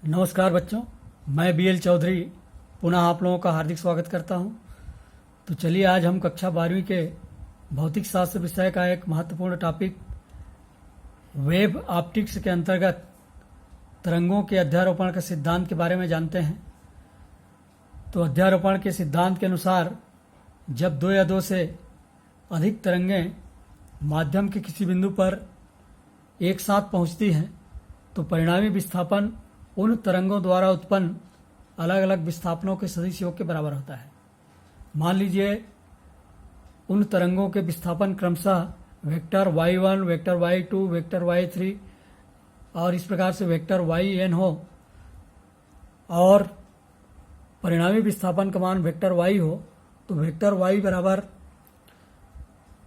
नमस्कार बच्चों, मैं BL चौधरी पुनः आप लोगों का हार्दिक स्वागत करता हूं। तो चलिए आज हम कक्षा 12वीं के भौतिक शास्त्र विषय का एक महत्वपूर्ण टॉपिक वेव ऑप्टिक्स के अंतर्गत तरंगों के अध्यारोपण के सिद्धांत के बारे में जानते हैं। तो अध्यारोपण के सिद्धांत के अनुसार जब दो या दो से अधिक तरंगें माध्यम के किसी बिंदु पर एक साथ पहुंचती हैं तो परिणामी विस्थापन उन तरंगों द्वारा उत्पन्न अलग अलग विस्थापनों के सदिश योग के बराबर होता है। मान लीजिए उन तरंगों के विस्थापन क्रमशः vector y1, vector y2, vector y3 और इस प्रकार से वेक्टर yn हो और परिणामी विस्थापन का मान वेक्टर y हो, तो वेक्टर y बराबर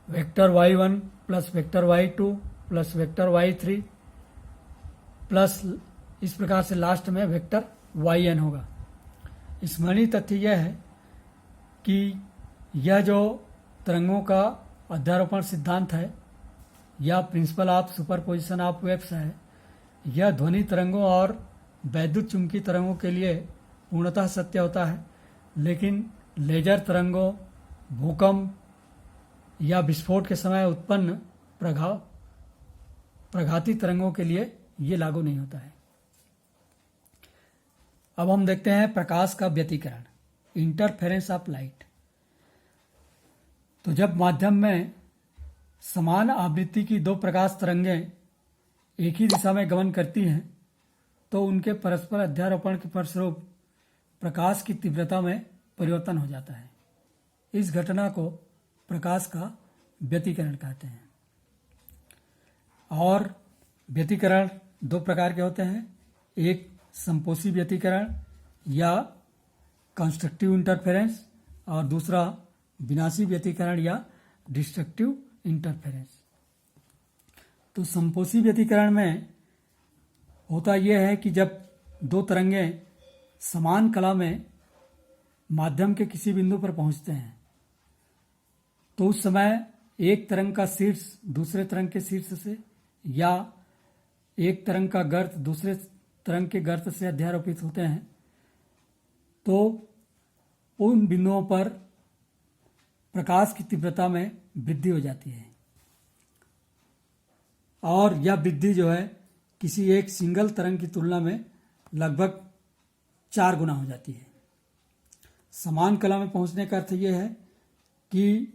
vector y1 plus vector y2 plus vector y3 plus इस प्रकार से लास्ट में वेक्टर yn होगा। स्मरणीय तथ्य यह है कि यह जो तरंगों का अध्यारोपण सिद्धांत है या principle of superposition of waves है, यह ध्वनि तरंगों और वैद्युत चुंबकीय तरंगों के लिए पूर्णतः सत्य होता है, लेकिन लेजर तरंगों, भूकंप या विस्फोट के समय उत्पन्न प्रघाती तरंगों के लिए ये लागू नहीं होता है। अब हम देखते हैं प्रकाश का व्यतिकरण, इंटरफेरेंस ऑफ लाइट। तो जब माध्यम में समान आवृत्ति की दो प्रकाश तरंगें एक ही दिशा में गमन करती हैं तो उनके परस्पर अध्यारोपण के फलस्वरूप प्रकाश की तीव्रता में परिवर्तन हो जाता है। इस घटना को प्रकाश का व्यतिकरण कहते हैं। और व्यतिकरण दो प्रकार के होते हैं, एक संपोषी व्यतिकरण या कंस्ट्रक्टिव इंटरफेरेंस और दूसरा विनाशी व्यतिकरण या डिस्ट्रक्टिव इंटरफेरेंस। तो संपोषी व्यतिकरण में होता यह है कि जब दो तरंगें समान कला में माध्यम के किसी बिंदु पर पहुंचते हैं तो उस समय एक तरंग का शीर्ष दूसरे तरंग के शीर्ष से या एक तरंग का गर्त दूसरे तरंग के गर्त से अध्यारोपित होते हैं, तो उन बिंदुओं पर प्रकाश की तीव्रता में वृद्धि हो जाती है और यह वृद्धि जो है किसी एक सिंगल तरंग की तुलना में लगभग 4 गुना हो जाती है। समान कला में पहुंचने का अर्थ यह है कि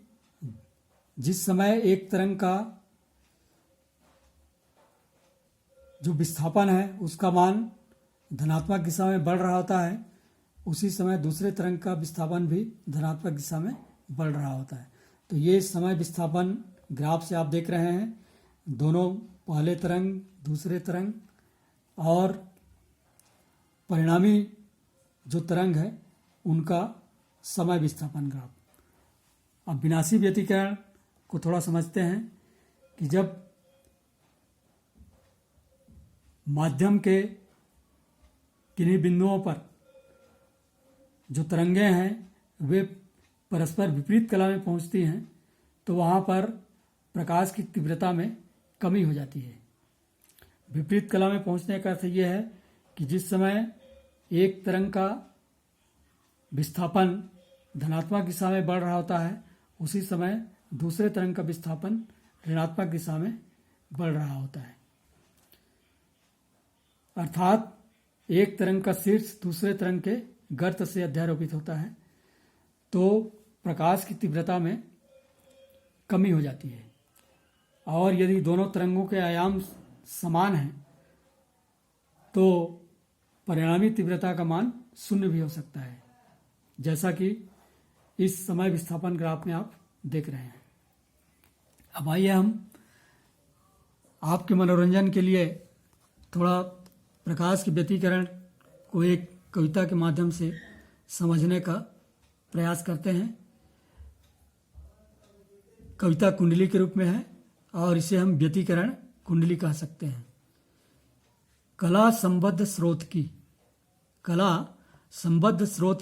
जिस समय एक तरंग का जो विस्थापन है उसका मान धनात्मक दिशा में बढ़ रहा होता है, उसी समय दूसरे तरंग का विस्थापन भी धनात्मक दिशा में बढ़ रहा होता है। तो ये समय विस्थापन ग्राफ से आप देख रहे हैं, दोनों पहले तरंग दूसरे तरंग और परिणामी जो तरंग है उनका समय विस्थापन ग्राफ। अब विनाशी व्यतिकरण को थोड़ा समझते हैं कि जब माध्यम के किन्हीं बिंदुओं पर जो तरंगें हैं वे परस्पर विपरीत कला में पहुंचती हैं तो वहां पर प्रकाश की तीव्रता में कमी हो जाती है। विपरीत कला में पहुंचने का अर्थ यह है कि जिस समय एक तरंग का विस्थापन धनात्मक दिशा में बढ़ रहा होता है उसी समय दूसरे तरंग का विस्थापन ऋणात्मक दिशा में बढ़ रहा होता है। अर्थात एक तरंग का शीर्ष दूसरे तरंग के गर्त से अध्यारोपित होता है तो प्रकाश की तीव्रता में कमी हो जाती है। और यदि दोनों तरंगों के आयाम समान हैं तो परिणामी तीव्रता का मान 0 भी हो सकता है, जैसा कि इस समय विस्थापन ग्राफ में आप देख रहे हैं। अब आइए हम आपके मनोरंजन के लिए थोड़ा प्रकाश के व्यतिकरण को एक कविता के माध्यम से समझने का प्रयास करते हैं। कविता कुंडली के रूप में है और इसे हम व्यतिकरण कुंडली कह सकते हैं। कला संबद्ध स्रोत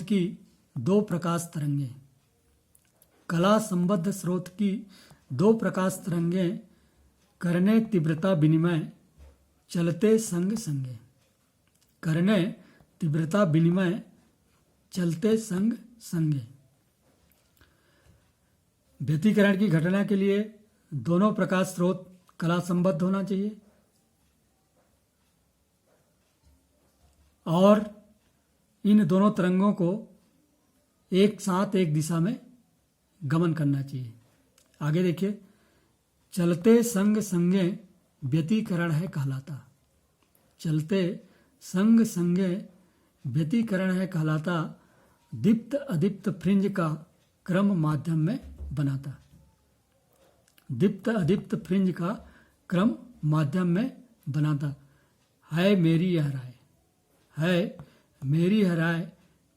की दो प्रकाश तरंगें, कला संबद्ध स्रोत की दो प्रकाश तरंगें करने तीव्रता विनिमय चलते संग संगे। करने तीव्रता विनिमय चलते संग संगे। व्यतिकरण की घटना के लिए दोनों प्रकाश स्रोत कला संबद्ध होना चाहिए और इन दोनों तरंगों को एक साथ एक दिशा में गमन करना चाहिए। आगे देखिए, चलते संग संगे व्यतिकरण है कहलाता। चलते संग संगे व्यतिकरण है कहलाता, दीप्त अदीप्त फ्रिंज का क्रम माध्यम में बनाता। दीप्त अदीप्त फ्रिंज का क्रम माध्यम में बनाता। है मेरी यह राय, है मेरी यह राय,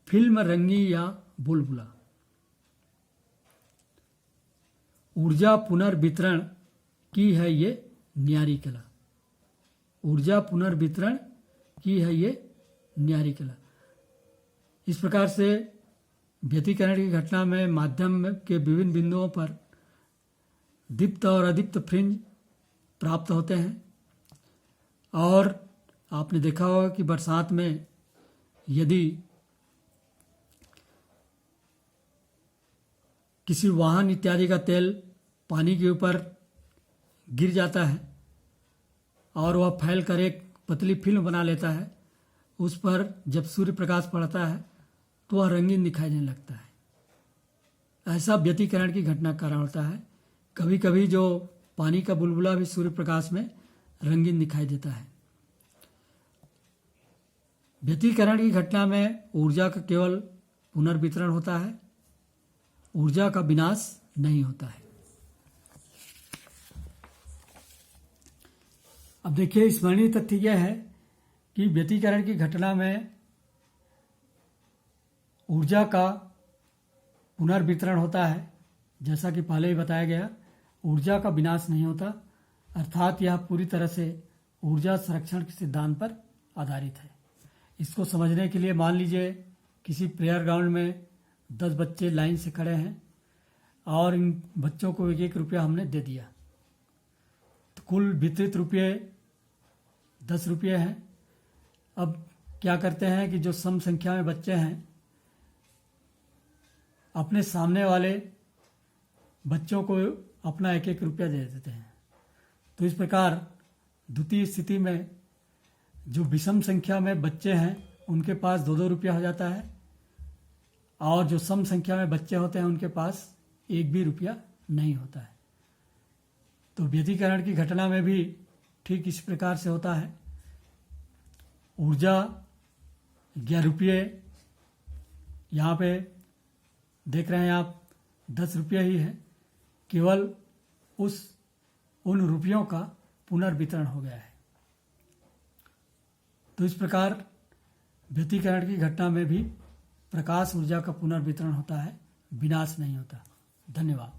फिल्म रंगी या बुलबुला। ऊर्जा पुनर्वितरण की है ये न्यारी कला। ऊर्जा पुनर्वितरण की है ये न्यारी कला। इस प्रकार से व्यतिकरण की घटना में माध्यम के विभिन्न बिंदुओं पर दीप्त और अदीप्त फ्रिंज प्राप्त होते हैं। और आपने देखा होगा कि बरसात में यदि किसी वाहन इत्यादि का तेल पानी के ऊपर गिर जाता है और वह फैल कर एक पतली फिल्म बना लेता है, उस पर जब सूर्य प्रकाश पड़ता है तो वह रंगीन दिखाई देने लगता है। ऐसा व्यतिकरण की घटना का कारण होता है। कभी कभी जो पानी का बुलबुला भी सूर्य प्रकाश में रंगीन दिखाई देता है। व्यतिकरण की घटना में ऊर्जा का केवल पुनर्वितरण होता है, ऊर्जा का विनाश नहीं होता है। अब देखिए, स्मरणीय तथ्य यह है कि व्यतिकरण की घटना में ऊर्जा का पुनर्वितरण होता है। जैसा कि पहले ही बताया गया, ऊर्जा का विनाश नहीं होता, अर्थात यह पूरी तरह से ऊर्जा संरक्षण के सिद्धांत पर आधारित है। इसको समझने के लिए मान लीजिए किसी प्रेयर ग्राउंड में 10 बच्चे लाइन से खड़े हैं और इन बच्चों को 1-1 रुपया हमने दे दिया, तो कुल वितरित रुपये 10 रुपये हैं। अब क्या करते हैं कि जो सम संख्या में बच्चे हैं अपने सामने वाले बच्चों को अपना 1-1 रुपया दे देते हैं। तो इस प्रकार द्वितीय स्थिति में जो विषम संख्या में बच्चे हैं उनके पास 2-2 रुपया हो जाता है और जो सम संख्या में बच्चे होते हैं उनके पास 1 भी रुपया नहीं होता है। तो व्यतिकरण की घटना में भी ठीक इस प्रकार से होता है। ऊर्जा 11 रुपये, यहाँ पे देख रहे हैं आप 10 रुपये ही है, केवल उन रुपयों का पुनर्वितरण हो गया है। तो इस प्रकार व्यतिकरण की घटना में भी प्रकाश ऊर्जा का पुनर्वितरण होता है, विनाश नहीं होता। धन्यवाद।